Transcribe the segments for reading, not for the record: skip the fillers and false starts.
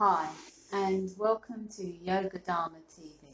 Hi, and welcome to Yoga Dharma TV.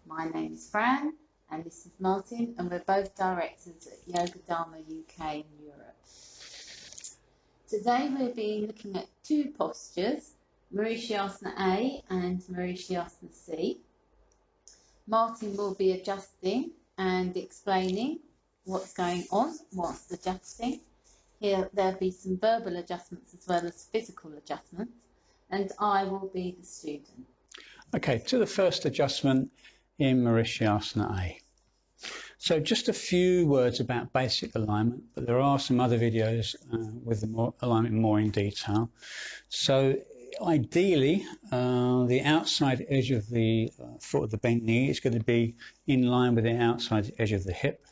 My name is Fran, and this is Martin, and we're both directors at Yoga Dharma UK in Europe. Today we'll be looking at two postures, Marichyasana A and Marichyasana C. Martin will be adjusting and explaining what's going on whilst adjusting. There'll be some verbal adjustments as well as physical adjustments, and I will be the student. Okay, to the first adjustment in Marichyasana A. So just a few words about basic alignment, but there are some other videos with the alignment more in detail. So ideally, the outside edge of the foot of the bent knee is going to be in line with the outside edge of the hip.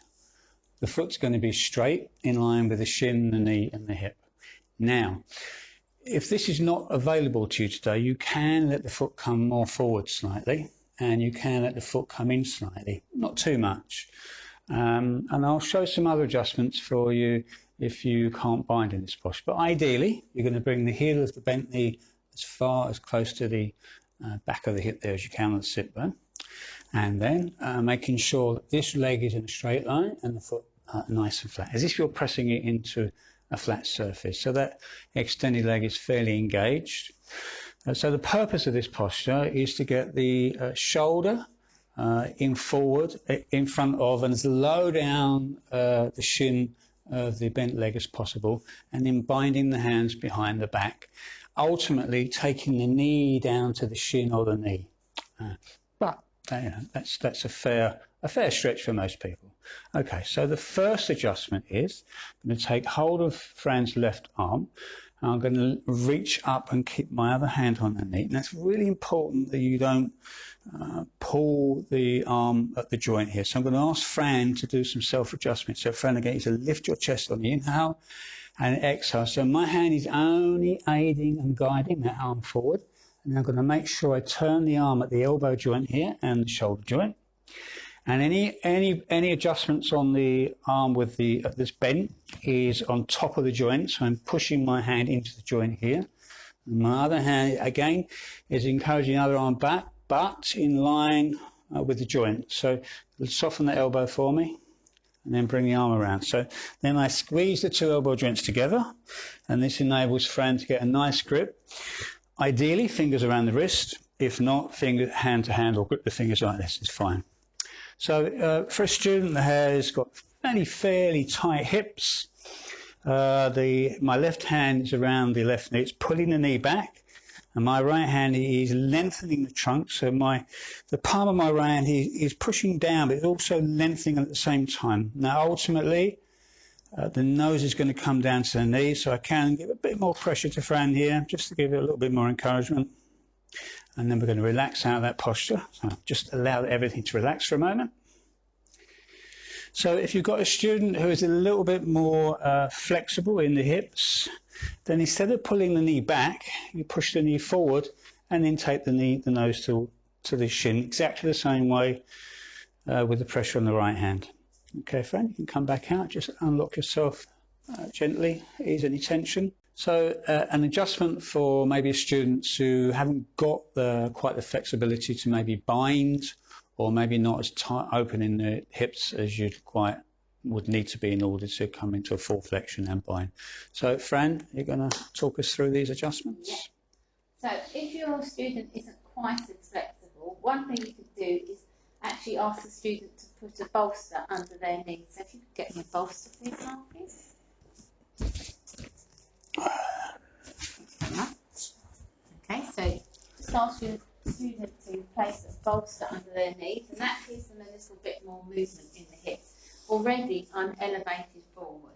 The foot's going to be straight, in line with the shin, the knee and the hip. Now, if this is not available to you today, you can let the foot come more forward slightly, and you can let the foot come in slightly, not too much. And I'll show some other adjustments for you if you can't bind in this posture. But ideally, you're going to bring the heel of the bent knee as close to the back of the hip there as you can on the sit bone. And then making sure that this leg is in a straight line and the foot nice and flat, as if you're pressing it into a flat surface. So that extended leg is fairly engaged. So the purpose of this posture is to get the shoulder in forward, in front of, and as low down the shin of the bent leg as possible, and then binding the hands behind the back, ultimately taking the knee down to the shin or the knee. But that's a fair stretch for most people. Okay, so the first adjustment is I'm going to take hold of Fran's left arm, and I'm going to reach up and keep my other hand on the knee. And that's really important that you don't pull the arm at the joint here. So I'm going to ask Fran to do some self-adjustment. So Fran, again, you to lift your chest on the inhale and exhale. So my hand is only aiding and guiding that arm forward. And I'm going to make sure I turn the arm at the elbow joint here and the shoulder joint. And any adjustments on the arm with this bent is on top of the joint. So I'm pushing my hand into the joint here. And my other hand, again, is encouraging the other arm back, but in line with the joint. So soften the elbow for me, and then bring the arm around. So then I squeeze the two elbow joints together, and this enables Fran to get a nice grip. Ideally, fingers around the wrist. If not, hand to hand, or grip the fingers like this is fine. So for a student that has got fairly tight hips, my left hand is around the left knee. It's pulling the knee back, and my right hand is lengthening the trunk. So the palm of my right hand is pushing down, but it's also lengthening at the same time. Now, ultimately, the nose is going to come down to the knee, so I can give a bit more pressure to Fran here, just to give it a little bit more encouragement. And then we're going to relax out of that posture. So just allow everything to relax for a moment. So if you've got a student who is a little bit more flexible in the hips, then instead of pulling the knee back, you push the knee forward and then take the nose to the shin, exactly the same way with the pressure on the right hand. Okay, Fran, you can come back out, just unlock yourself gently, ease any tension. So an adjustment for maybe students who haven't got quite the flexibility to maybe bind, or maybe not as tight open in the hips as would need to be in order to come into a full flexion and bind. So Fran, you're going to talk us through these adjustments? Yeah. So if your student isn't quite as flexible, one thing you could do is actually ask the student to put a bolster under their knees. So if you could get me a bolster, please, Marcus. Okay, so just ask your student to place a bolster under their knees, and that gives them a little bit more movement in the hips. Already I'm elevated forward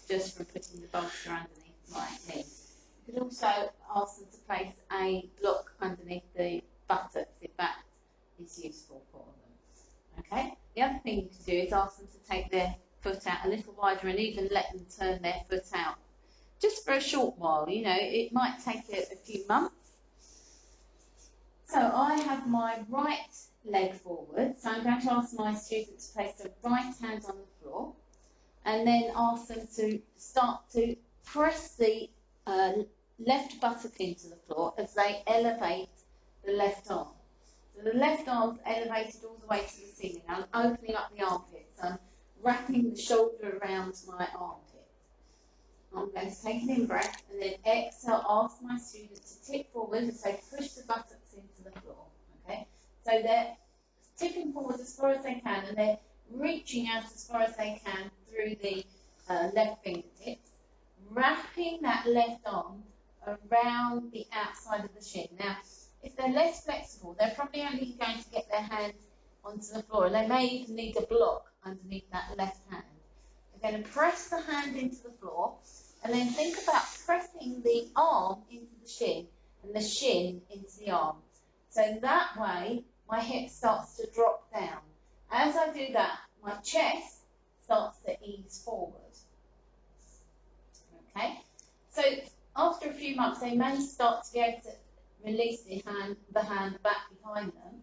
just from putting the bolster underneath my knee. You could also ask them to place a block underneath the buttocks if that is useful for them. Okay, the other thing you can do is ask them to take their foot out a little wider and even let them turn their foot out just for a short while. You know, it might take a few months. So I have my right leg forward, so I'm going to ask my student to place the right hand on the floor, and then ask them to start to press the left buttock into the floor as they elevate the left arm. So the left arm's elevated all the way to the ceiling. I'm opening up the armpits. I'm wrapping the shoulder around my armpit. I'm going to take an in-breath and then exhale, ask my student to tip forward as they push the buttocks into the floor. Okay? So they're tipping forward as far as they can and they're reaching out as far as they can through the left fingertips, wrapping that left arm around the outside of the shin. Now, if they're less flexible, they're probably only going to get their hands onto the floor, and they may even need a block underneath that left hand. They're going to press the hand into the floor, and then think about pressing the arm into the shin, and the shin into the arm. So that way, my hip starts to drop down. As I do that, my chest starts to ease forward. Okay? So after a few months, they may start to be able to release the hand back behind them,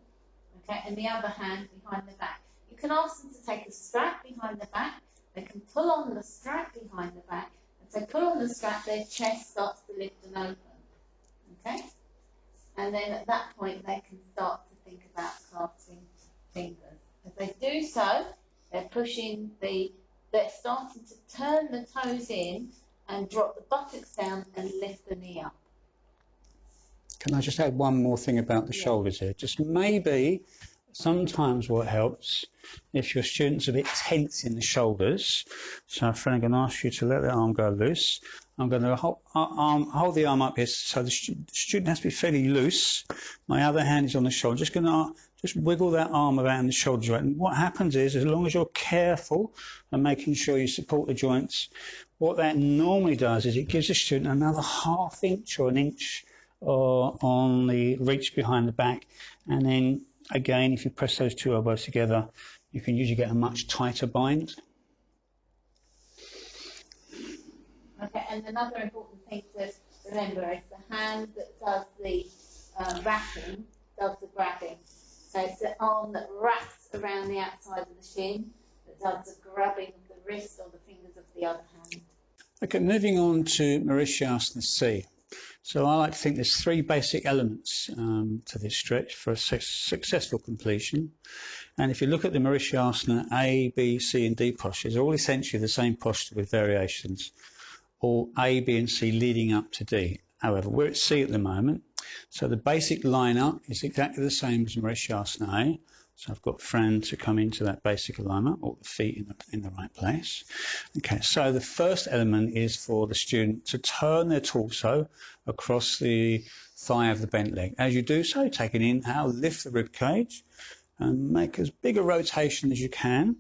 okay, and the other hand behind the back. You can ask them to take a strap behind the back. They can pull on the strap behind the back. As they pull on the strap, their chest starts to lift and open, okay? And then at that point, they can start to think about clasping fingers. As they do so, they're starting to turn the toes in and drop the buttocks down and lift the knee up. Can I just add one more thing about the shoulders here? Just maybe sometimes what helps if your student's a bit tense in the shoulders. So friend, I'm going to ask you to let the arm go loose. I'm going to hold the arm up here so the student has to be fairly loose. My other hand is on the shoulder. Just going to just wiggle that arm around the shoulder joint. And what happens is, as long as you're careful and making sure you support the joints, what that normally does is it gives the student another ½ inch or an inch on the reach behind the back, and then again, if you press those two elbows together, you can usually get a much tighter bind. Okay, and another important thing to remember is the hand that does the wrapping does the grabbing. So it's the arm that wraps around the outside of the shin that does the grabbing of the wrist or the fingers of the other hand. Okay, moving on to Marichyasana C. So I like to think there's 3 basic elements to this stretch for a successful completion. And if you look at the Marichyasana A, B, C and D postures, they're all essentially the same posture with variations, or A, B and C leading up to D. However, we're at C at the moment, so the basic line-up is exactly the same as Marichyasana A. So I've got Fran to come into that basic alignment, all the feet in the right place. Okay, so the first element is for the student to turn their torso across the thigh of the bent leg. As you do so, take an inhale, lift the rib cage, and make as big a rotation as you can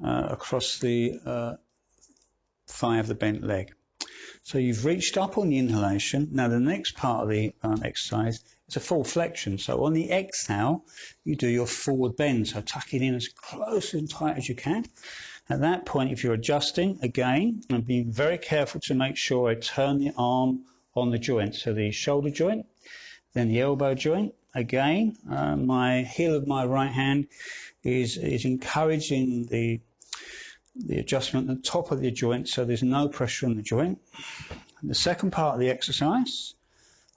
across the thigh of the bent leg. So you've reached up on the inhalation. Now the next part of the exercise is a full flexion. So on the exhale, you do your forward bend. So tuck it in as close and tight as you can. At that point, if you're adjusting, again, and being very careful to make sure I turn the arm on the joint. So the shoulder joint, then the elbow joint. Again, my heel of my right hand is encouraging the adjustment at the top of the joint, so there's no pressure on the joint. And the second part of the exercise,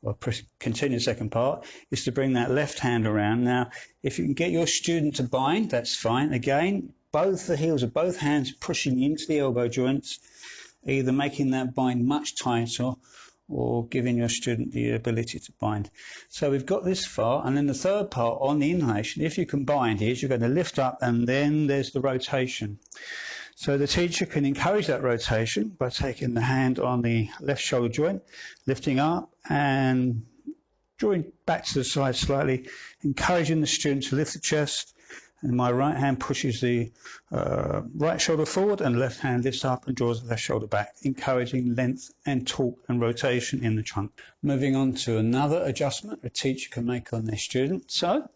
or continue the second part, is to bring that left hand around. Now, if you can get your student to bind, that's fine. Again, both the heels of both hands pushing into the elbow joints, either making that bind much tighter or giving your student the ability to bind. So we've got this far, and then the third part on the inhalation, if you can bind, is you're going to lift up and then there's the rotation. So the teacher can encourage that rotation by taking the hand on the left shoulder joint, lifting up and drawing back to the side slightly, encouraging the student to lift the chest, and my right hand pushes the right shoulder forward and left hand lifts up and draws the left shoulder back, encouraging length and torque and rotation in the trunk. Moving on to another adjustment a teacher can make on their student. So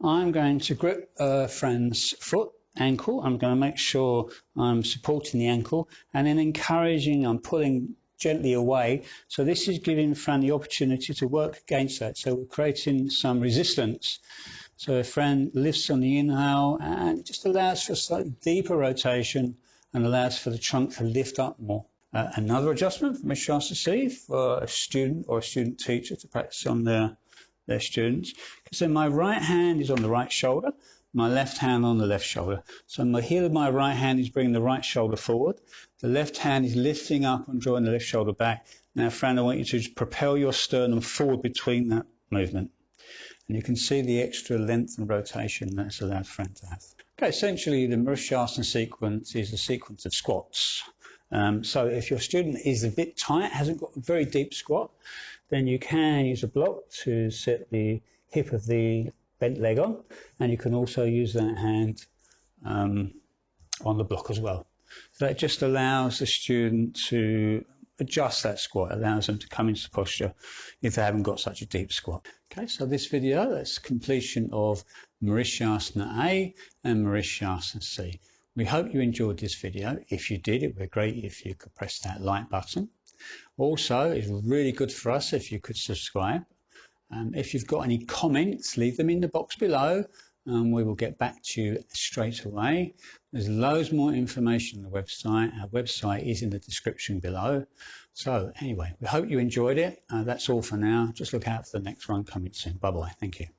I'm going to grip Fran's foot, ankle. I'm going to make sure I'm supporting the ankle and then encouraging, I'm pulling gently away. So this is giving Fran the opportunity to work against that. So we're creating some resistance. So if Fran lifts on the inhale and it just allows for a slightly deeper rotation and allows for the trunk to lift up more. Another adjustment from Marichyasana C for a student or a student teacher to practice on their students. So my right hand is on the right shoulder, my left hand on the left shoulder. So my heel of my right hand is bringing the right shoulder forward. The left hand is lifting up and drawing the left shoulder back. Now, Fran, I want you to just propel your sternum forward between that movement. And you can see the extra length and rotation that's allowed Fran to have. Okay, essentially the Marichyasana sequence is a sequence of squats. So if your student is a bit tight, hasn't got a very deep squat, then you can use a block to set the hip of the bent leg on, and you can also use that hand on the block as well. So that just allows the student to adjust that squat, allows them to come into posture if they haven't got such a deep squat. Okay, so this video, that's completion of Marichyasana A and Marichyasana C. We hope you enjoyed this video. If you did, it would be great if you could press that like button. Also, it's really good for us if you could subscribe. If you've got any comments, leave them in the box below and we will get back to you straight away. There's loads more information on the website. Our website is in the description below. So anyway, we hope you enjoyed it. That's all for now. Just look out for the next one coming soon. Bye-bye. Thank you.